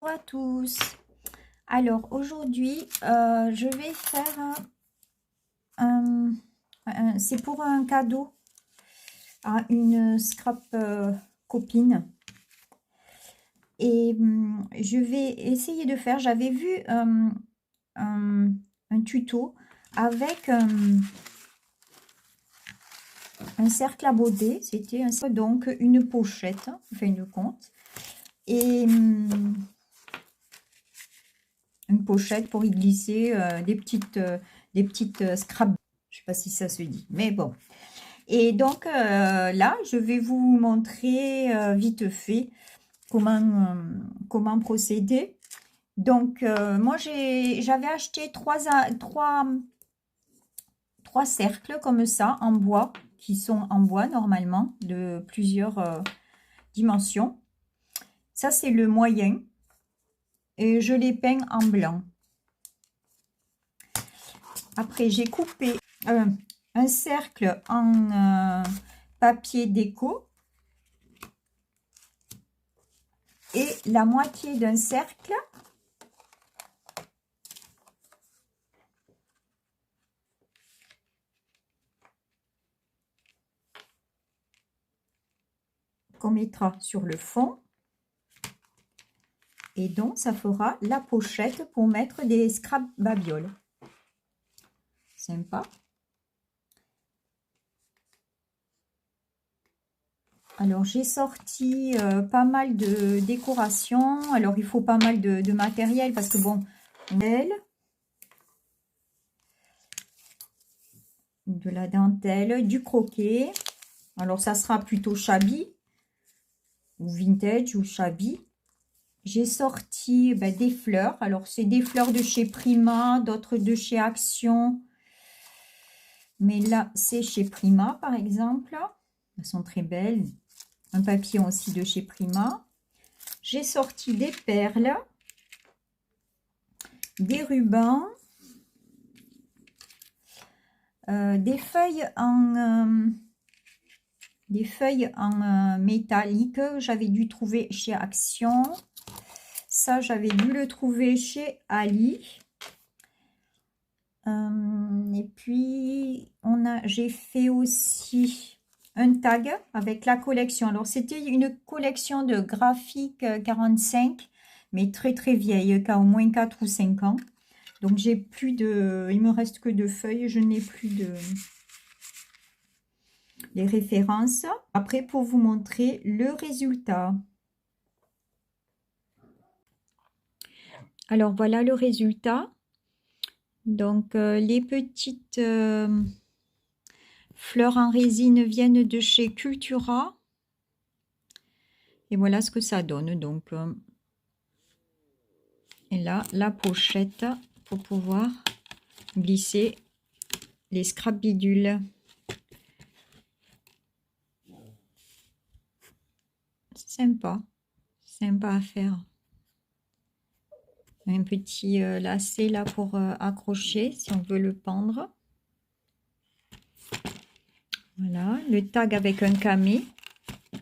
Bonjour à tous. Alors aujourd'hui, je vais faire c'est pour un cadeau à une scrap copine. Et je vais essayer de faire. J'avais vu un tuto avec un cercle à bauder. C'était donc une pochette, enfin une compte. Et une pochette pour y glisser des petites scraps. Je sais pas si ça se dit, mais bon. Et donc là, je vais vous montrer vite fait comment procéder. Donc moi, j'avais acheté trois cercles comme ça en bois, qui sont en bois normalement, de plusieurs dimensions. Ça, c'est le moyen. Et je les peins en blanc. Après, j'ai coupé un cercle en papier déco et la moitié d'un cercle qu'on mettra sur le fond. Et donc, ça fera la pochette pour mettre des scrap babioles. Sympa. Alors, j'ai sorti pas mal de décorations. Alors, il faut pas mal de matériel parce que bon, de la dentelle, du croquet. Alors, ça sera plutôt shabby ou vintage ou shabby. J'ai sorti des fleurs. Alors, c'est des fleurs de chez Prima, d'autres de chez Action. Mais là, c'est chez Prima, par exemple. Elles sont très belles. Un papillon aussi de chez Prima. J'ai sorti des perles, des rubans, des feuilles en métallique. J'avais dû trouver chez Action. Ça, j'avais dû le trouver chez Ali. Et puis, j'ai fait aussi un tag avec la collection. Alors, c'était une collection de graphiques 45, mais très très vieille, qui a au moins 4 ou 5 ans. Donc, j'ai plus de... Il me reste que 2 feuilles, je n'ai plus les références. Après, pour vous montrer le résultat. Alors, voilà le résultat. Donc, les petites fleurs en résine viennent de chez Cultura. Et voilà ce que ça donne. Donc, et là, la pochette pour pouvoir glisser les scrap bidules. Sympa. Sympa à faire. Un petit lacet là pour accrocher si on veut le pendre. Voilà, le tag avec un camé que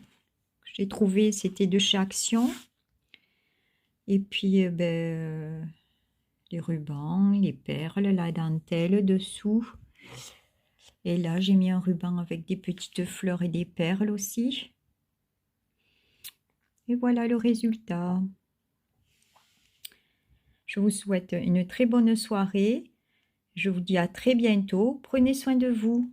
j'ai trouvé, c'était de chez Action. Et puis les rubans, les perles, la dentelle dessous. Et là, j'ai mis un ruban avec des petites fleurs et des perles aussi. Et voilà le résultat. Je vous souhaite une très bonne soirée. Je vous dis à très bientôt. Prenez soin de vous.